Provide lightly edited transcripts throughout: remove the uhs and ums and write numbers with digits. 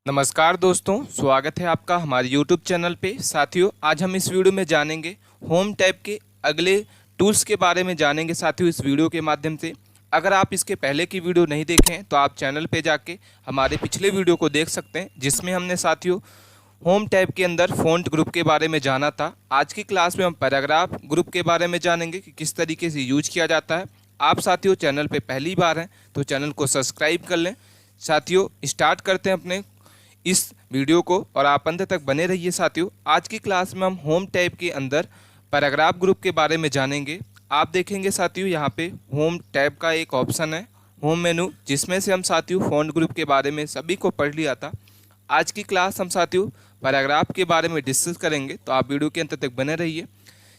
नमस्कार दोस्तों, स्वागत है आपका हमारे YouTube चैनल पे। साथियों, आज हम इस वीडियो में जानेंगे होम टैब के अगले टूल्स के बारे में जानेंगे। साथियों, इस वीडियो के माध्यम से अगर आप इसके पहले की वीडियो नहीं देखे हैं तो आप चैनल पे जाके हमारे पिछले वीडियो को देख सकते हैं, जिसमें हमने साथियों होम टैब के अंदर फ़ॉन्ट ग्रुप के बारे में जाना था। आज की क्लास में हम पैराग्राफ ग्रुप के बारे में जानेंगे कि किस तरीके से यूज किया जाता है। आप साथियों चैनल पर पहली बार हैं तो चैनल को सब्सक्राइब कर लें। साथियों, स्टार्ट करते हैं अपने इस वीडियो को और आप अंत तक बने रहिए। साथियों, आज की क्लास में हम होम टैब के अंदर पैराग्राफ ग्रुप के बारे में जानेंगे। आप देखेंगे साथियों यहाँ पे होम टैब का एक ऑप्शन है होम मेनू, जिसमें से हम साथियों फ़ॉन्ट ग्रुप के बारे में सभी को पढ़ लिया था। आज की क्लास हम साथियों पैराग्राफ के बारे में डिस्कस करेंगे, तो आप वीडियो के अंत तक बने रहिए।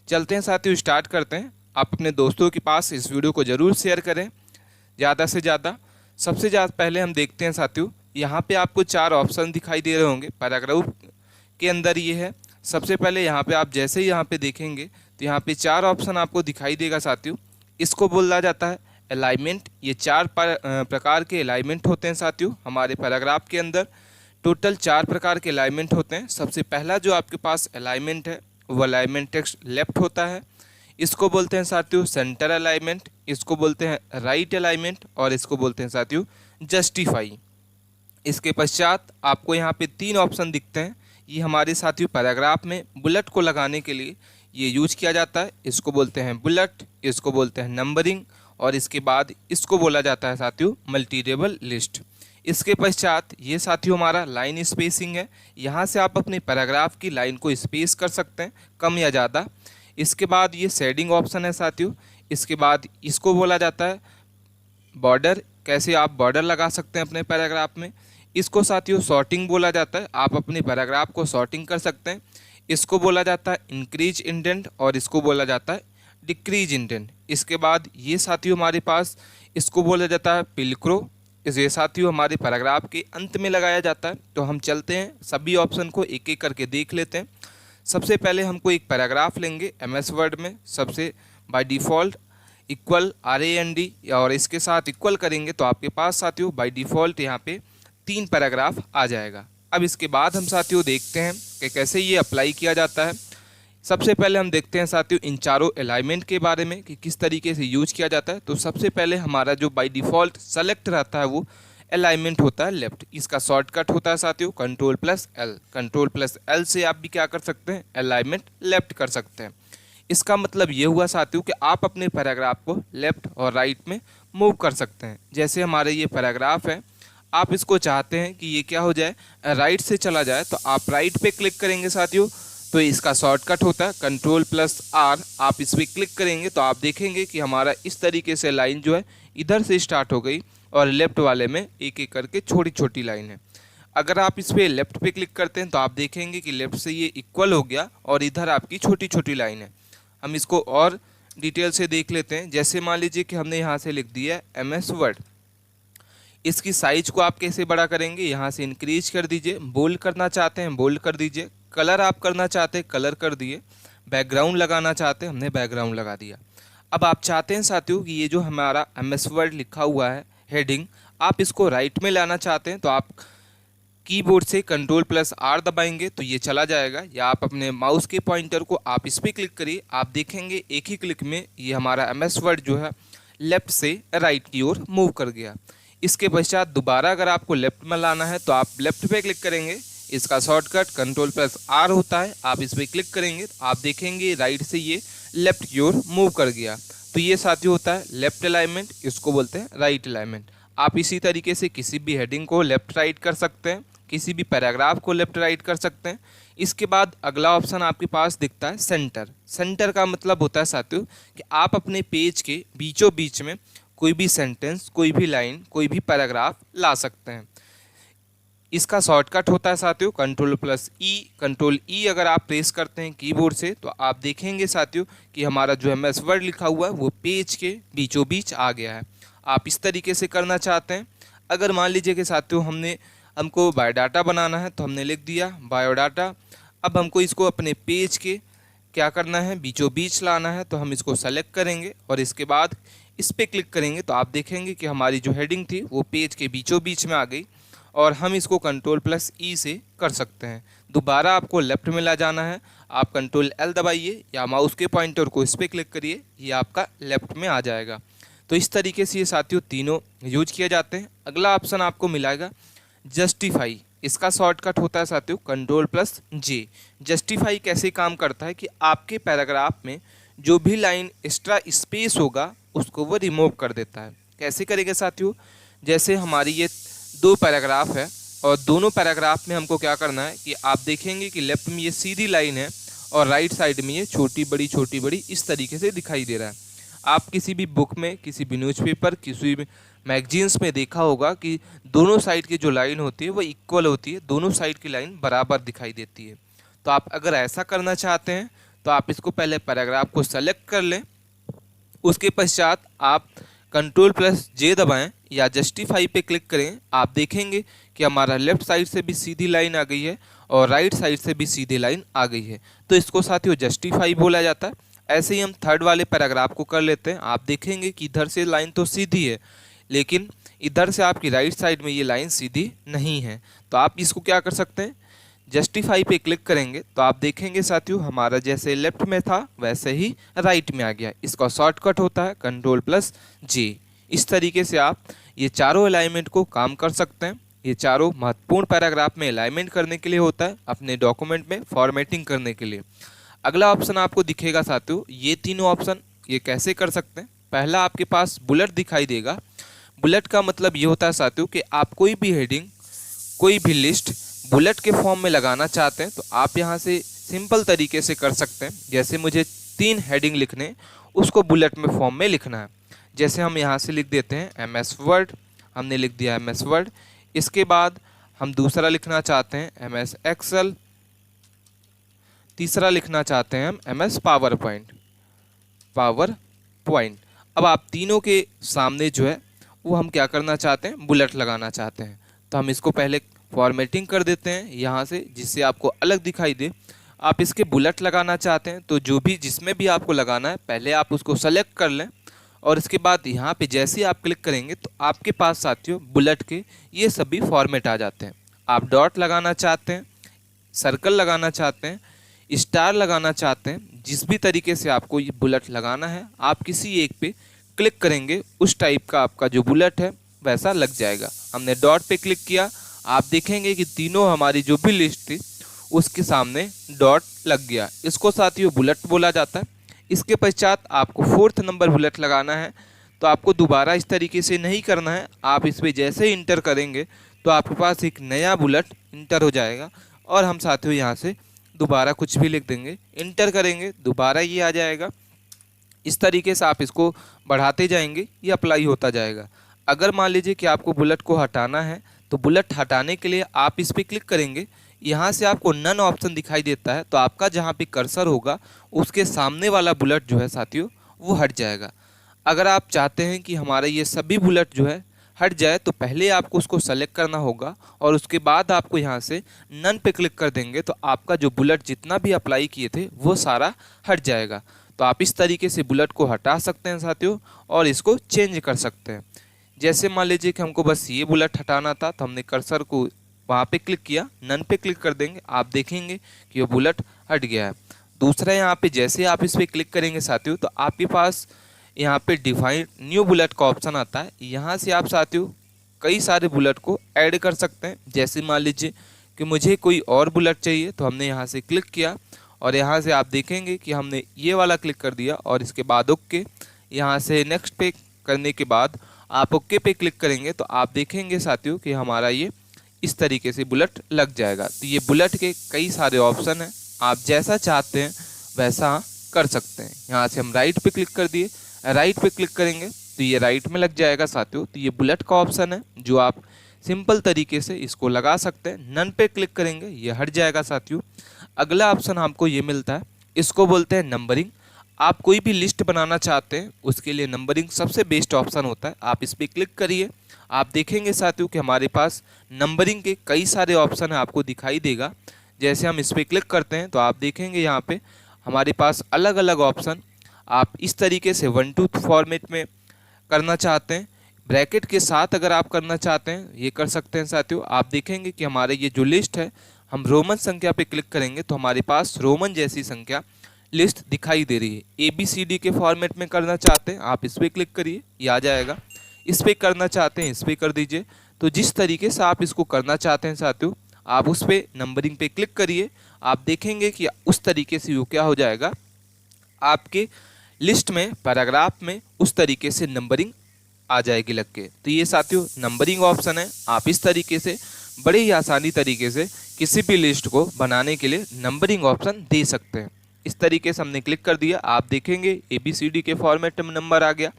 चलते हैं साथियों, स्टार्ट करते हैं। आप अपने दोस्तों के पास इस वीडियो को ज़रूर शेयर करें ज़्यादा से ज़्यादा। सबसे ज़्यादा पहले हम देखते हैं साथियों, यहाँ पे आपको चार ऑप्शन दिखाई दे रहे होंगे पैराग्राफ के अंदर। ये है सबसे पहले यहाँ पे आप जैसे ही यहाँ पे देखेंगे तो यहाँ पे चार ऑप्शन आपको दिखाई देगा साथियों। इसको बोला जाता है अलाइनमेंट। ये चार प्रकार के अलाइनमेंट होते हैं साथियों हमारे पैराग्राफ के अंदर। टोटल चार प्रकार के अलाइनमेंट होते हैं। सबसे पहला जो आपके पास अलाइनमेंट है वो अलाइनमेंट टेक्स्ट लेफ्ट होता है। इसको बोलते हैं साथियों सेंटर अलाइनमेंट, इसको बोलते हैं राइट अलाइनमेंट और इसको बोलते हैं साथियों जस्टिफाई। इसके पश्चात आपको यहाँ पे तीन ऑप्शन दिखते हैं। ये हमारे साथियों पैराग्राफ में बुलेट को लगाने के लिए ये यूज किया जाता है। इसको बोलते हैं बुलेट, इसको बोलते हैं नंबरिंग और इसके बाद इसको बोला जाता है साथियों मल्टीटेबल लिस्ट। इसके पश्चात ये साथियों हमारा लाइन स्पेसिंग है। यहाँ से आप अपने पैराग्राफ की लाइन को स्पेस कर सकते हैं कम या ज़्यादा। इसके बाद ये शेडिंग ऑप्शन है साथियों। इसके बाद इसको बोला जाता है बॉर्डर, कैसे आप बॉर्डर लगा सकते हैं अपने पैराग्राफ में। इसको साथियों सॉर्टिंग बोला जाता है, आप अपने पैराग्राफ को सॉर्टिंग कर सकते हैं। इसको बोला जाता है इंक्रीज इंडेंट और इसको बोला जाता है डिक्रीज इंडेंट। इसके बाद ये साथियों हमारे पास इसको बोला जाता है पिलक्रो। ये साथियों हमारे पैराग्राफ के अंत में लगाया जाता है। तो हम चलते हैं सभी ऑप्शन को एक एक करके देख लेते हैं। सबसे पहले हमको एक पैराग्राफ लेंगे MS वर्ड में। सबसे बाय डिफ़ॉल्ट इक्वल RAND और इसके साथ इक्वल करेंगे तो आपके पास साथियों बाय डिफ़ॉल्ट यहाँ पे तीन पैराग्राफ आ जाएगा। अब इसके बाद हम साथियों देखते हैं कि कैसे ये अप्लाई किया जाता है। सबसे पहले हम देखते हैं साथियों इन चारों अलाइनमेंट के बारे में कि किस तरीके से यूज किया जाता है। तो सबसे पहले हमारा जो बाय डिफ़ॉल्ट सेलेक्ट रहता है वो अलाइनमेंट होता है लेफ्ट। इसका शॉर्टकट होता है साथियों Ctrl+L। Ctrl+L से आप भी क्या कर सकते हैं अलाइनमेंट लेफ्ट कर सकते हैं। इसका मतलब ये हुआ साथियों कि आप अपने पैराग्राफ को लेफ्ट और राइट में मूव कर सकते हैं। जैसे हमारे ये पैराग्राफ है, आप इसको चाहते हैं कि ये क्या हो जाए राइट से चला जाए, तो आप राइट पे क्लिक करेंगे साथियों। तो इसका शॉर्टकट होता है Ctrl+R। आप इस पर क्लिक करेंगे तो आप देखेंगे कि हमारा इस तरीके से लाइन जो है इधर से स्टार्ट हो गई और लेफ्ट वाले में एक एक करके छोटी छोटी लाइन है। अगर आप इस पर लेफ्ट पे क्लिक करते हैं तो आप देखेंगे कि लेफ्ट से ये इक्वल हो गया और इधर आपकी छोटी छोटी लाइन है। हम इसको और डिटेल से देख लेते हैं। जैसे मान लीजिए कि हमने यहाँ से लिख दिया MS वर्ड। इसकी साइज को आप कैसे बड़ा करेंगे, यहाँ से इंक्रीज कर दीजिए। बोल्ड करना चाहते हैं बोल्ड कर दीजिए। कलर आप करना चाहते हैं कलर कर दिए। बैकग्राउंड लगाना चाहते हैं हमने बैकग्राउंड लगा दिया। अब आप चाहते हैं साथियों कि ये जो हमारा MS वर्ड लिखा हुआ है हेडिंग, आप इसको राइट में लाना चाहते हैं तो आप कीबोर्ड से Ctrl+R दबाएंगे तो ये चला जाएगा, या आप अपने माउस के पॉइंटर को आप इस पर क्लिक करिए। आप देखेंगे एक ही क्लिक में ये हमारा MS वर्ड जो है लेफ्ट से राइट की ओर मूव कर गया। इसके पश्चात दोबारा अगर आपको लेफ्ट में लाना है तो आप लेफ्ट पे क्लिक करेंगे। इसका शॉर्टकट Ctrl+R होता है। आप इस पर क्लिक करेंगे तो आप देखेंगे राइट से ये लेफ्ट की ओर मूव कर गया। तो ये साथियों होता है लेफ्ट अलाइनमेंट, इसको बोलते हैं राइट अलाइनमेंट। आप इसी तरीके से किसी भी हेडिंग को लेफ्ट राइट कर सकते हैं, किसी भी पैराग्राफ को लेफ्ट राइट कर सकते हैं। इसके बाद अगला ऑप्शन आपके पास दिखता है सेंटर। सेंटर का मतलब होता है साथियों कि आप अपने पेज के बीचों बीच में कोई भी सेंटेंस, कोई भी लाइन, कोई भी पैराग्राफ ला सकते हैं। इसका शॉर्टकट होता है साथियों Ctrl+E। Ctrl+E अगर आप प्रेस करते हैं कीबोर्ड से तो आप देखेंगे साथियों कि हमारा जो MS वर्ड लिखा हुआ है वो पेज के बीचों बीच आ गया है। आप इस तरीके से करना चाहते हैं। अगर मान लीजिए कि साथियों हमको बायोडाटा बनाना है तो हमने लिख दिया बायोडाटा। अब हमको इसको अपने पेज के क्या करना है बीचों बीच लाना है, तो हम इसको सेलेक्ट करेंगे और इसके बाद इस पर क्लिक करेंगे तो आप देखेंगे कि हमारी जो हेडिंग थी वो पेज के बीचों बीच में आ गई और हम इसको Ctrl+E से कर सकते हैं। दोबारा आपको लेफ्ट में ला जाना है, आप Ctrl+L दबाइए या माउस के पॉइंटर को इस पर क्लिक करिए, ये आपका लेफ्ट में आ जाएगा। तो इस तरीके से ये साथियों तीनों यूज किए जाते हैं। अगला ऑप्शन आपको मिलेगा जस्टिफाई, इसका शॉर्टकट होता है साथियों Ctrl+J। जस्टिफाई कैसे काम करता है कि आपके पैराग्राफ में जो भी लाइन एक्स्ट्रा स्पेस होगा उसको वो रिमूव कर देता है। कैसे करेंगे साथियों, जैसे हमारी ये 2 पैराग्राफ है और दोनों पैराग्राफ में हमको क्या करना है कि आप देखेंगे कि लेफ्ट में ये सीधी लाइन है और राइट साइड में ये छोटी बड़ी इस तरीके से दिखाई दे रहा है। आप किसी भी बुक में, किसी भी न्यूज़पेपर, किसी भी मैगजीन्स में देखा होगा कि दोनों साइड की जो लाइन होती है वो इक्वल होती है, दोनों साइड की लाइन बराबर दिखाई देती है। तो आप अगर ऐसा करना चाहते हैं तो आप इसको पहले पैराग्राफ को सेलेक्ट कर लें, उसके पश्चात आप Ctrl+J दबाएं या जस्टिफाई पे क्लिक करें। आप देखेंगे कि हमारा लेफ्ट साइड से भी सीधी लाइन आ गई है और राइट साइड से भी सीधी लाइन आ गई है। तो इसको साथियों जस्टिफाई बोला जाता है। ऐसे ही हम थर्ड वाले पैराग्राफ को कर लेते हैं। आप देखेंगे कि इधर से लाइन तो सीधी है लेकिन इधर से आपकी राइट साइड में ये लाइन सीधी नहीं है। तो आप इसको क्या कर सकते हैं, जस्टिफाई पे क्लिक करेंगे तो आप देखेंगे साथियों हमारा जैसे लेफ्ट में था वैसे ही राइट में आ गया। इसका शॉर्टकट होता है Ctrl+J। इस तरीके से आप ये चारों अलाइनमेंट को काम कर सकते हैं। ये चारों महत्वपूर्ण पैराग्राफ में अलाइनमेंट करने के लिए होता है, अपने डॉक्यूमेंट में फॉर्मेटिंग करने के लिए। अगला ऑप्शन आपको दिखेगा साथियों, ये तीनों ऑप्शन ये कैसे कर सकते हैं। पहला आपके पास बुलेट दिखाई देगा। बुलेट का मतलब ये होता है साथियों कि आप कोई भी हेडिंग, कोई भी लिस्ट बुलेट के फॉर्म में लगाना चाहते हैं तो आप यहाँ से सिंपल तरीके से कर सकते हैं। जैसे मुझे 3 हेडिंग लिखने, उसको बुलेट में फॉर्म में लिखना है। जैसे हम यहाँ से लिख देते हैं MS वर्ड, हमने लिख दिया MS वर्ड। इसके बाद हम दूसरा लिखना चाहते हैं MS एक्सेल, तीसरा लिखना चाहते हैं हम MS पावर पॉइंट। अब आप तीनों के सामने जो है वो हम क्या करना चाहते हैं, बुलेट लगाना चाहते हैं। तो हम इसको पहले फॉर्मेटिंग कर देते हैं यहाँ से, जिससे आपको अलग दिखाई दे। आप इसके बुलेट लगाना चाहते हैं तो जो भी जिसमें भी आपको लगाना है पहले आप उसको सेलेक्ट कर लें और इसके बाद यहाँ पे जैसे ही आप क्लिक करेंगे तो आपके पास साथियों बुलेट के ये सभी फॉर्मेट आ जाते हैं। आप डॉट लगाना चाहते हैं, सर्कल लगाना चाहते हैं, स्टार लगाना चाहते हैं, जिस भी तरीके से आपको ये बुलेट लगाना है आप किसी एक पे क्लिक करेंगे, उस टाइप का आपका जो बुलेट है वैसा लग जाएगा। हमने डॉट पे क्लिक किया, आप देखेंगे कि तीनों हमारी जो भी लिस्ट थी उसके सामने डॉट लग गया। इसको साथियों बुलेट बोला जाता है। इसके पश्चात आपको 4th नंबर बुलेट लगाना है तो आपको दोबारा इस तरीके से नहीं करना है। आप इस पर जैसे ही इंटर करेंगे तो आपके पास एक नया बुलेट इंटर हो जाएगा और हम साथियों यहाँ से दोबारा कुछ भी लिख देंगे, इंटर करेंगे, दोबारा ये आ जाएगा। इस तरीके से आप इसको बढ़ाते जाएंगे, ये अप्लाई होता जाएगा। अगर मान लीजिए कि आपको बुलेट को हटाना है तो बुलेट हटाने के लिए आप इस पर क्लिक करेंगे, यहाँ से आपको नन ऑप्शन दिखाई देता है तो आपका जहाँ पे कर्सर होगा उसके सामने वाला बुलेट जो है साथियों वो हट जाएगा। अगर आप चाहते हैं कि हमारा ये सभी बुलेट जो है हट जाए तो पहले आपको उसको सेलेक्ट करना होगा और उसके बाद आपको यहाँ से नन पे क्लिक कर देंगे तो आपका जो बुलेट जितना भी अप्लाई किए थे वो सारा हट जाएगा। तो आप इस तरीके से बुलेट को हटा सकते हैं साथियों और इसको चेंज कर सकते हैं। जैसे मान लीजिए कि हमको बस ये बुलेट हटाना था तो हमने कर्सर को वहाँ पे क्लिक किया, नन पे क्लिक कर देंगे, आप देखेंगे कि वो बुलेट हट गया है। दूसरा यहाँ पे जैसे आप इस पर क्लिक करेंगे साथियों तो आपके पास यहाँ पे डिफाइन न्यू बुलेट का ऑप्शन आता है। यहाँ से आप साथियों कई सारे बुलेट को ऐड कर सकते हैं। जैसे मान लीजिए कि मुझे कोई और बुलेट चाहिए तो हमने यहाँ से क्लिक किया और यहाँ से आप देखेंगे कि हमने ये वाला क्लिक कर दिया और इसके बाद ओके, यहाँ से नेक्स्ट पे करने के बाद आप ओके पे क्लिक करेंगे तो आप देखेंगे साथियों कि हमारा ये इस तरीके से बुलेट लग जाएगा। तो ये बुलेट के कई सारे ऑप्शन हैं, आप जैसा चाहते हैं वैसा कर सकते हैं। यहाँ से हम राइट पे क्लिक कर दिए, राइट पे क्लिक करेंगे तो ये राइट में लग जाएगा साथियों। तो ये बुलेट का ऑप्शन है जो आप सिंपल तरीके से इसको लगा सकते हैं। नन पे क्लिक करेंगे ये हट जाएगा साथियों। अगला ऑप्शन आपको ये मिलता है, इसको बोलते हैं नंबरिंग। आप कोई भी लिस्ट बनाना चाहते हैं उसके लिए नंबरिंग सबसे बेस्ट ऑप्शन होता है। आप इस पर क्लिक करिए, आप देखेंगे साथियों कि हमारे पास नंबरिंग के कई सारे ऑप्शन आपको दिखाई देगा। जैसे हम इस पर क्लिक करते हैं तो आप देखेंगे यहाँ पे हमारे पास अलग अलग ऑप्शन। आप इस तरीके से 1 to 4 फॉर्मेट में करना चाहते हैं, ब्रैकेट के साथ अगर आप करना चाहते हैं ये कर सकते हैं साथियों। आप देखेंगे कि हमारे ये जो लिस्ट है, हम रोमन संख्या पे क्लिक करेंगे तो हमारे पास रोमन जैसी संख्या लिस्ट दिखाई दे रही है। ABCD के फॉर्मेट में करना चाहते हैं आप इस पर क्लिक करिए, ये आ जाएगा। इस पर करना चाहते हैं इस पर कर दीजिए। तो जिस तरीके से आप इसको करना चाहते हैं साथियों, आप उस पर नंबरिंग पे क्लिक करिए। आप देखेंगे कि उस तरीके से वो क्या हो जाएगा, आपके लिस्ट में पैराग्राफ में उस तरीके से नंबरिंग आ जाएगी लग के। तो ये साथियों नंबरिंग ऑप्शन है। आप इस तरीके से बड़े ही आसानी तरीके से किसी भी लिस्ट को बनाने के लिए नंबरिंग ऑप्शन दे सकते हैं। इस तरीके से हमने क्लिक कर दिया, आप देखेंगे ABCD के फॉर्मेट में नंबर आ गया।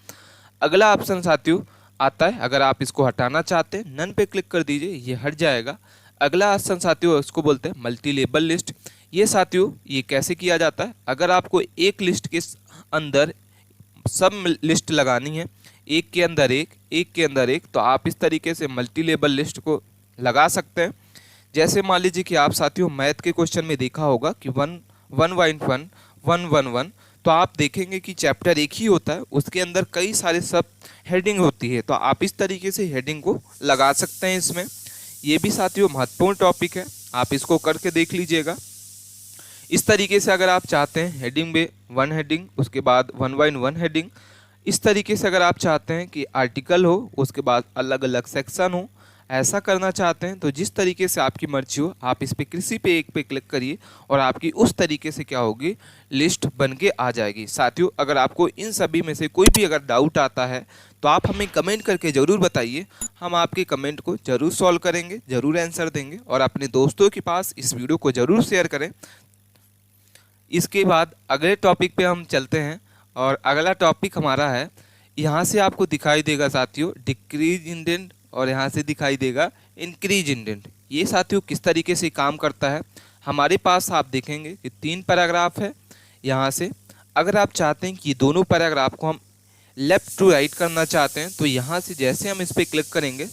अगला ऑप्शन साथियों आता है, अगर आप इसको हटाना चाहते हैं नन पे क्लिक कर दीजिए, ये हट जाएगा। अगला ऑप्शन साथियों उसको बोलते हैं मल्टी लेबल लिस्ट। ये साथियों ये कैसे किया जाता है, अगर आपको एक लिस्ट के अंदर सब लिस्ट लगानी है, एक के अंदर एक के अंदर एक, तो आप इस तरीके से मल्टी लेबल लिस्ट को लगा सकते हैं। जैसे मान लीजिए कि आप साथियों मैथ के क्वेश्चन में देखा होगा कि 1 तो आप देखेंगे कि चैप्टर एक ही होता है, उसके अंदर कई सारे सब हेडिंग होती है, तो आप इस तरीके से हेडिंग को लगा सकते हैं इसमें। ये भी साथियों महत्वपूर्ण टॉपिक है, आप इसको करके देख लीजिएगा। इस तरीके से अगर आप चाहते हैं हेडिंग में 1 हेडिंग, उसके बाद 1 बाय 1 हेडिंग, इस तरीके से अगर आप चाहते हैं कि आर्टिकल हो उसके बाद अलग अलग सेक्शन हो, ऐसा करना चाहते हैं तो जिस तरीके से आपकी मर्जी हो आप इस पे किसी पे एक पे क्लिक करिए और आपकी उस तरीके से क्या होगी, लिस्ट बन के आ जाएगी। साथियों अगर आपको इन सभी में से कोई भी अगर डाउट आता है तो आप हमें कमेंट करके ज़रूर बताइए, हम आपके कमेंट को ज़रूर सॉल्व करेंगे, ज़रूर आंसर देंगे और अपने दोस्तों के पास इस वीडियो को ज़रूर शेयर करें। इसके बाद अगले टॉपिक पे हम चलते हैं और अगला टॉपिक हमारा है, यहाँ से आपको दिखाई देगा साथियों डिक्रीज इंडेंट और यहाँ से दिखाई देगा इंक्रीज इंडेंट। ये साथियों किस तरीके से काम करता है, हमारे पास आप देखेंगे कि 3 पैराग्राफ है। यहाँ से अगर आप चाहते हैं कि दोनों पैराग्राफ को हम लेफ़्ट टू राइट करना चाहते हैं तो यहाँ से जैसे हम इस पर क्लिक करेंगे,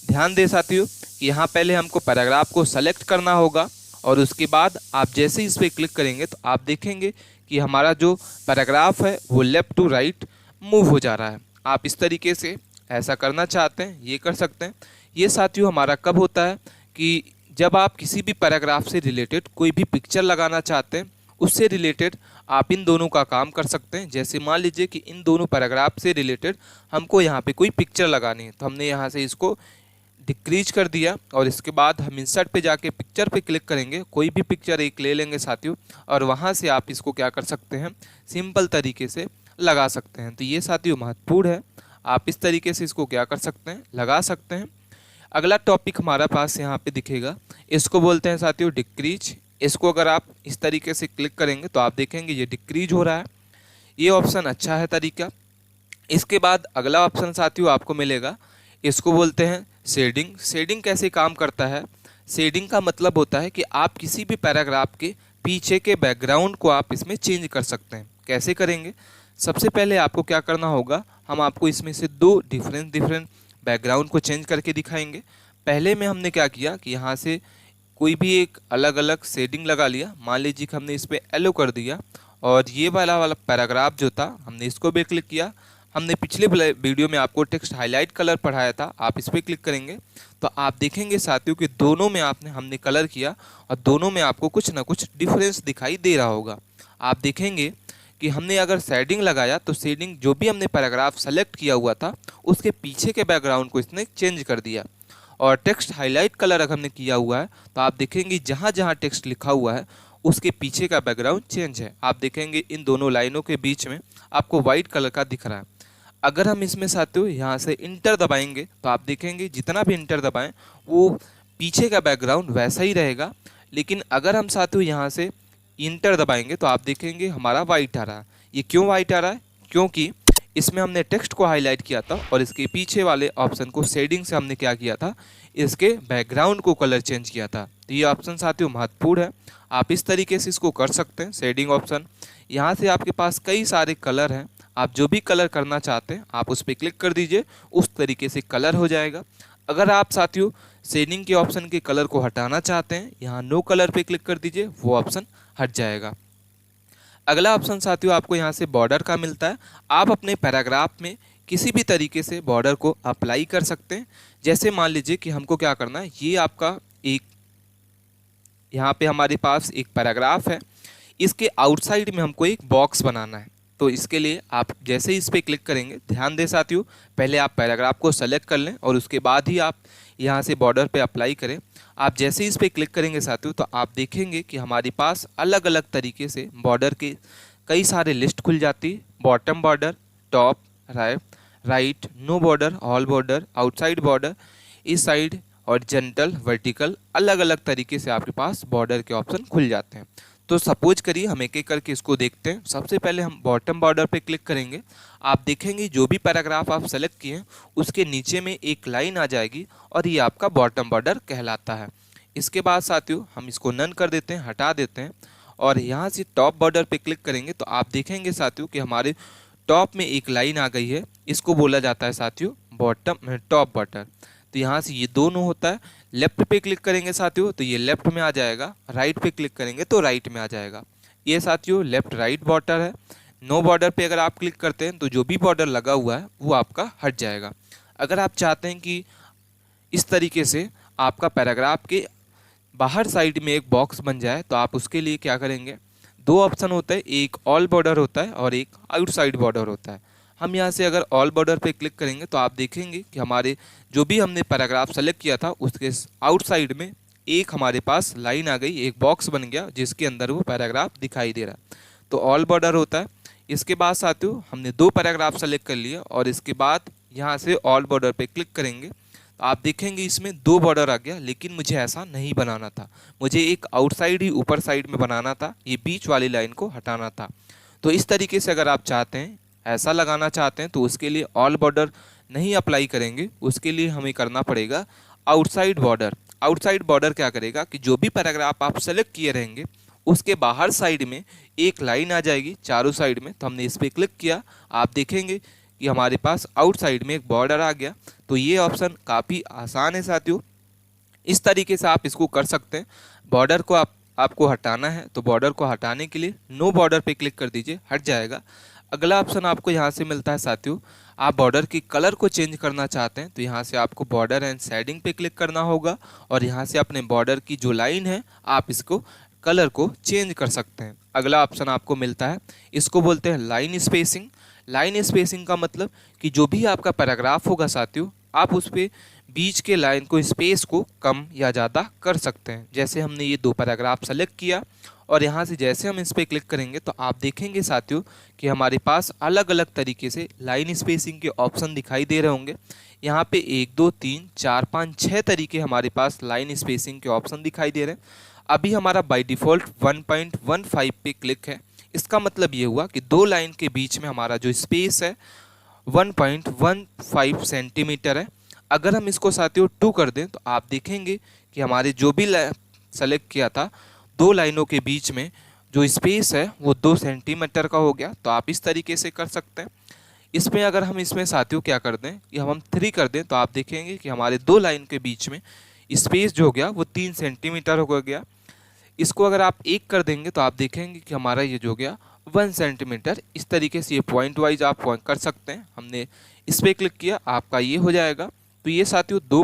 ध्यान दें साथियों कि यहाँ पहले हमको पैराग्राफ को सेलेक्ट करना होगा और उसके बाद आप जैसे इस पर क्लिक करेंगे तो आप देखेंगे कि हमारा जो पैराग्राफ है वो लेफ़्ट टू राइट मूव हो जा रहा है। आप इस तरीके से ऐसा करना चाहते हैं ये कर सकते हैं। ये साथियों हमारा कब होता है कि जब आप किसी भी पैराग्राफ से रिलेटेड कोई भी पिक्चर लगाना चाहते हैं, उससे रिलेटेड आप इन दोनों का काम कर सकते हैं। जैसे मान लीजिए कि इन दोनों पैराग्राफ से रिलेटेड हमको यहाँ पे कोई पिक्चर लगानी है, तो हमने यहाँ से इसको डिक्रीज कर दिया और इसके बाद हम इंसर्ट पे जाके पिक्चर पे क्लिक करेंगे, कोई भी पिक्चर एक ले लेंगे साथियों और वहाँ से आप इसको क्या कर सकते हैं, सिंपल तरीके से लगा सकते हैं। तो ये साथियों महत्वपूर्ण है, आप इस तरीके से इसको क्या कर सकते हैं, लगा सकते हैं। अगला टॉपिक हमारा पास यहाँ पे दिखेगा, इसको बोलते हैं साथियों डिक्रीज। इसको अगर आप इस तरीके से क्लिक करेंगे तो आप देखेंगे ये डिक्रीज हो रहा है। ये ऑप्शन अच्छा है तरीका। इसके बाद अगला ऑप्शन साथियों आपको मिलेगा, इसको बोलते हैं शेडिंग। शेडिंग कैसे काम करता है, शेडिंग का मतलब होता है कि आप किसी भी पैराग्राफ के पीछे के बैकग्राउंड को आप इसमें चेंज कर सकते हैं। कैसे करेंगे, सबसे पहले आपको क्या करना होगा, हम आपको इसमें से 2 डिफरेंट बैकग्राउंड को चेंज करके दिखाएंगे। पहले में हमने क्या किया कि यहाँ से कोई भी एक अलग अलग शेडिंग लगा लिया, मान लीजिए कि हमने इस पर येलो कर दिया और ये वाला पैराग्राफ जो था हमने इसको भी क्लिक किया। हमने पिछले वीडियो में आपको टेक्स्ट हाईलाइट कलर पढ़ाया था, आप इस पर क्लिक करेंगे तो आप देखेंगे साथियों कि दोनों में हमने कलर किया और दोनों में आपको कुछ ना कुछ डिफरेंस दिखाई दे रहा होगा। आप देखेंगे कि हमने अगर शेडिंग लगाया तो शेडिंग जो भी हमने पैराग्राफ सेलेक्ट किया हुआ था उसके पीछे के बैकग्राउंड को इसने चेंज कर दिया। और टेक्स्ट हाईलाइट कलर अगर हमने किया हुआ है तो आप देखेंगे जहाँ जहाँ टेक्स्ट लिखा हुआ है उसके पीछे का बैकग्राउंड चेंज है। आप देखेंगे इन दोनों लाइनों के बीच में आपको वाइट कलर का दिख रहा है। अगर हम इसमें साथियों यहाँ से इंटर दबाएंगे तो आप देखेंगे जितना भी इंटर दबाएं वो पीछे का बैकग्राउंड वैसा ही रहेगा, लेकिन अगर हम साथियों यहाँ से इंटर दबाएंगे तो आप देखेंगे हमारा वाइट आ रहा है। ये क्यों वाइट आ रहा है, क्योंकि इसमें हमने टेक्स्ट को हाईलाइट किया था और इसके पीछे वाले ऑप्शन को शेडिंग से हमने क्या किया था, इसके बैकग्राउंड को कलर चेंज किया था। तो ये ऑप्शन साथियों महत्वपूर्ण है, आप इस तरीके से इसको कर सकते हैं शेडिंग ऑप्शन। यहाँ से आपके पास कई सारे कलर हैं, आप जो भी कलर करना चाहते हैं आप उस पर क्लिक कर दीजिए, उस तरीके से कलर हो जाएगा। अगर आप साथियों शेडिंग के ऑप्शन के कलर को हटाना चाहते हैं, यहाँ नो कलर पे क्लिक कर दीजिए, वो ऑप्शन हट जाएगा। अगला ऑप्शन साथियों आपको यहाँ से बॉर्डर का मिलता है। आप अपने पैराग्राफ में किसी भी तरीके से बॉर्डर को अप्लाई कर सकते हैं। जैसे मान लीजिए कि हमको क्या करना है, ये आपका एक यहाँ पे हमारे पास एक पैराग्राफ है, इसके आउटसाइड में हमको एक बॉक्स बनाना है। तो इसके लिए आप जैसे ही इस पर क्लिक करेंगे, ध्यान दें साथियों, पहले आप पैराग्राफ को सेलेक्ट कर लें और उसके बाद ही आप यहाँ से बॉर्डर पे अप्लाई करें। आप जैसे ही इस पर क्लिक करेंगे साथियों, तो आप देखेंगे कि हमारे पास अलग अलग तरीके से बॉर्डर के कई सारे लिस्ट खुल जाती है। Bottom border, top, right, no border, all border, outside border, इस साइड, हॉरिजॉन्टल, वर्टिकल, अलग अलग तरीके से आपके पास बॉर्डर के ऑप्शन खुल जाते हैं। तो सपोज करिए हम एक एक करके इसको देखते हैं। सबसे पहले हम बॉटम बॉर्डर पे क्लिक करेंगे। आप देखेंगे जो भी पैराग्राफ आप सेलेक्ट किए हैं उसके नीचे में एक लाइन आ जाएगी और ये आपका बॉटम बॉर्डर कहलाता है। इसके बाद साथियों हम इसको नन कर देते हैं, हटा देते हैं और यहाँ से टॉप बॉर्डर पे क्लिक करेंगे तो आप देखेंगे साथियों कि हमारे टॉप में एक लाइन आ गई है। इसको बोला जाता है साथियों बॉटम टॉप बॉर्डर। तो यहाँ से ये दोनों होता है। लेफ्ट पे क्लिक करेंगे साथियों तो ये लेफ्ट में आ जाएगा, राइट पे क्लिक करेंगे तो राइट में आ जाएगा। ये साथियों लेफ्ट राइट बॉर्डर है। नो बॉर्डर पे अगर आप क्लिक करते हैं तो जो भी बॉर्डर लगा हुआ है वो आपका हट जाएगा। अगर आप चाहते हैं कि इस तरीके से आपका पैराग्राफ के बाहर साइड में एक बॉक्स बन जाए तो आप उसके लिए क्या करेंगे, दो ऑप्शन होता है, एक ऑल बॉर्डर होता है और एक आउटसाइड बॉर्डर होता है। हम यहाँ से अगर ऑल बॉर्डर पे क्लिक करेंगे तो आप देखेंगे कि हमारे जो भी हमने पैराग्राफ सेलेक्ट किया था उसके आउटसाइड में एक हमारे पास लाइन आ गई, एक बॉक्स बन गया जिसके अंदर वो पैराग्राफ दिखाई दे रहा है। तो ऑल बॉर्डर होता है। इसके बाद साथियों हमने दो पैराग्राफ सेलेक्ट कर लिया और इसके बाद यहाँ से ऑल बॉर्डर पे क्लिक करेंगे तो आप देखेंगे इसमें दो बॉर्डर आ गया, लेकिन मुझे ऐसा नहीं बनाना था। मुझे एक आउटसाइड ही ऊपर साइड में बनाना था, ये बीच वाली लाइन को हटाना था। तो इस तरीके से अगर आप चाहते हैं, ऐसा लगाना चाहते हैं तो उसके लिए ऑल बॉर्डर नहीं अप्लाई करेंगे, उसके लिए हमें करना पड़ेगा आउटसाइड बॉर्डर। आउटसाइड बॉर्डर क्या करेगा कि जो भी पैराग्राफ आप सेलेक्ट किए रहेंगे उसके बाहर साइड में एक लाइन आ जाएगी चारों साइड में। तो हमने इस पर क्लिक किया, आप देखेंगे कि हमारे पास आउटसाइड में एक बॉर्डर आ गया। तो ये ऑप्शन काफ़ी आसान है साथियों, इस तरीके से आप इसको कर सकते हैं। बॉर्डर को आपको हटाना है तो बॉर्डर को हटाने के लिए नो बॉर्डर पे क्लिक कर दीजिए, हट जाएगा। अगला ऑप्शन आपको यहाँ से मिलता है साथियों, आप बॉर्डर की कलर को चेंज करना चाहते हैं तो यहाँ से आपको बॉर्डर एंड शेडिंग पे क्लिक करना होगा और यहाँ से अपने बॉर्डर की जो लाइन है आप इसको कलर को चेंज कर सकते हैं। अगला ऑप्शन आपको मिलता है, इसको बोलते हैं लाइन स्पेसिंग। लाइन स्पेसिंग का मतलब कि जो भी आपका पैराग्राफ होगा साथियों, आप उस पर बीच के लाइन को स्पेस को कम या ज़्यादा कर सकते हैं। जैसे हमने ये दो पैराग्राफ सेलेक्ट किया और यहाँ से जैसे हम इस पर क्लिक करेंगे तो आप देखेंगे साथियों कि हमारे पास अलग अलग तरीके से लाइन स्पेसिंग के ऑप्शन दिखाई दे रहे होंगे। यहाँ पे 1 2 3 4 5 6 तरीके हमारे पास लाइन स्पेसिंग के ऑप्शन दिखाई दे रहे हैं। अभी हमारा बाय डिफ़ॉल्ट 1.15 पे क्लिक है। इसका मतलब ये हुआ कि दो लाइन के बीच में हमारा जो स्पेस है 1.15 सेंटीमीटर है। अगर हम इसको साथियों 2 कर दें तो आप देखेंगे कि हमारे जो भी सेलेक्ट किया था दो लाइनों के बीच में जो स्पेस है वो 2 सेंटीमीटर का हो गया। तो आप इस तरीके से कर सकते हैं। इसमें अगर हम इसमें साथियों क्या कर दें कि हम 3 कर दें तो आप देखेंगे कि हमारे दो लाइन के बीच में स्पेस जो हो गया वो 3 सेंटीमीटर हो गया। इसको अगर आप 1 कर देंगे तो आप देखेंगे कि हमारा ये जो हो गया 1 सेंटीमीटर। इस तरीके से ये पॉइंट वाइज आप पॉइंट कर सकते हैं। हमने इस पर क्लिक किया, आपका ये हो जाएगा। तो ये साथियों दो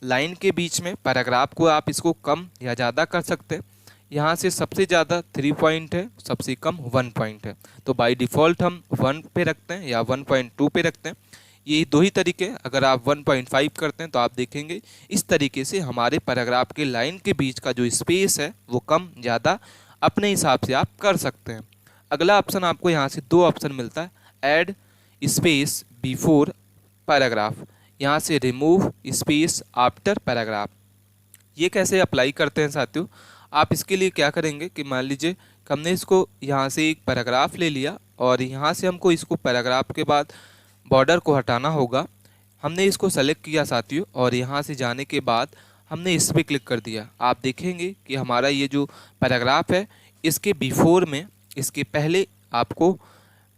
लाइन के बीच में पैराग्राफ को आप इसको कम या ज़्यादा कर सकते हैं। यहाँ से सबसे ज़्यादा 3 पॉइंट है, सबसे कम 1 पॉइंट है। तो बाय डिफ़ॉल्ट हम 1 पे रखते हैं या 1.2 पे रखते हैं। ये दो ही तरीके। अगर आप 1.5 करते हैं तो आप देखेंगे इस तरीके से हमारे पैराग्राफ के लाइन के बीच का जो स्पेस है वो कम ज़्यादा अपने हिसाब से आप कर सकते हैं। अगला ऑप्शन आपको यहाँ से दो ऑप्शन मिलता है, ऐड स्पेस बिफोर पैराग्राफ, यहाँ से रिमूव स्पेस आफ्टर पैराग्राफ। ये कैसे अप्लाई करते हैं साथियों, आप इसके लिए क्या करेंगे कि मान लीजिए हमने इसको यहाँ से एक पैराग्राफ ले लिया और यहाँ से हमको इसको पैराग्राफ के बाद बॉर्डर को हटाना होगा। हमने इसको सेलेक्ट किया साथियों और यहाँ से जाने के बाद हमने इस पर क्लिक कर दिया। आप देखेंगे कि हमारा ये जो पैराग्राफ है इसके बिफोर में, इसके पहले आपको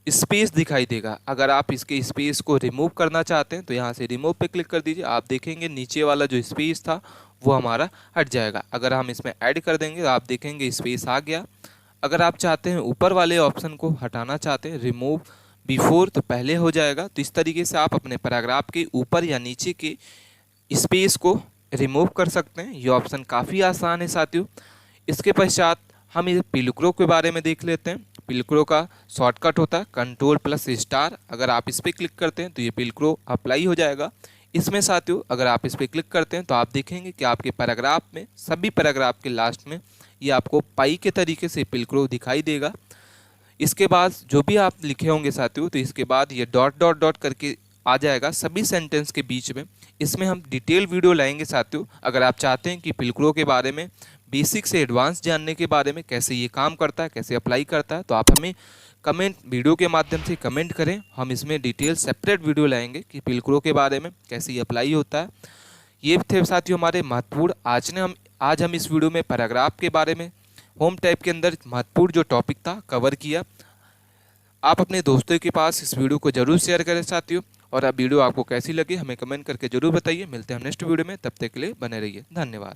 स्पेस दिखाई देगा। अगर आप इसके स्पेस को रिमूव करना चाहते हैं तो यहाँ से रिमूव पे क्लिक कर दीजिए। आप देखेंगे नीचे वाला जो स्पेस था वो हमारा हट जाएगा। अगर हम इसमें ऐड कर देंगे तो आप देखेंगे स्पेस आ गया। अगर आप चाहते हैं ऊपर वाले ऑप्शन को हटाना चाहते हैं, रिमूव बिफोर तो पहले हो जाएगा। तो इस तरीके से आप अपने पैराग्राफ के ऊपर या नीचे के स्पेस को रिमूव कर सकते हैं। ये ऑप्शन काफ़ी आसान है साथियों। इसके पश्चात हम इस पिलक्रो के बारे में देख लेते हैं। पिलक्रो का शॉर्टकट होता है Ctrl+*। अगर आप इस पर क्लिक करते हैं तो ये पिलक्रो अप्लाई हो जाएगा। इसमें साथियों अगर आप इस पर क्लिक करते हैं तो आप देखेंगे कि आपके पैराग्राफ में, सभी पैराग्राफ के लास्ट में ये आपको पाई के तरीके से पिलक्रो दिखाई देगा। इसके बाद जो भी आप लिखे होंगे साथियों, तो इसके बाद ये डॉट डॉट डॉट करके आ जाएगा सभी सेंटेंस के बीच में। इसमें हम डिटेल वीडियो लाएंगे साथियों। अगर आप चाहते हैं कि पिलक्रो के बारे में बेसिक से एडवांस जानने के बारे में, कैसे ये काम करता है, कैसे अप्लाई करता है, तो आप हमें कमेंट वीडियो के माध्यम से कमेंट करें। हम इसमें डिटेल सेपरेट वीडियो लाएंगे कि पिलक्रो के बारे में कैसे ये अप्लाई होता है। ये थे साथियों हमारे महत्वपूर्ण आज हम इस वीडियो में पैराग्राफ के बारे में होम टैब के अंदर महत्वपूर्ण जो टॉपिक था कवर किया। आप अपने दोस्तों के पास इस वीडियो को जरूर शेयर करें साथियों। और अब वीडियो आपको कैसी लगी हमें कमेंट करके जरूर बताइए। मिलते हैं हम नेक्स्ट वीडियो में, तब तक के लिए बने रहिए। धन्यवाद।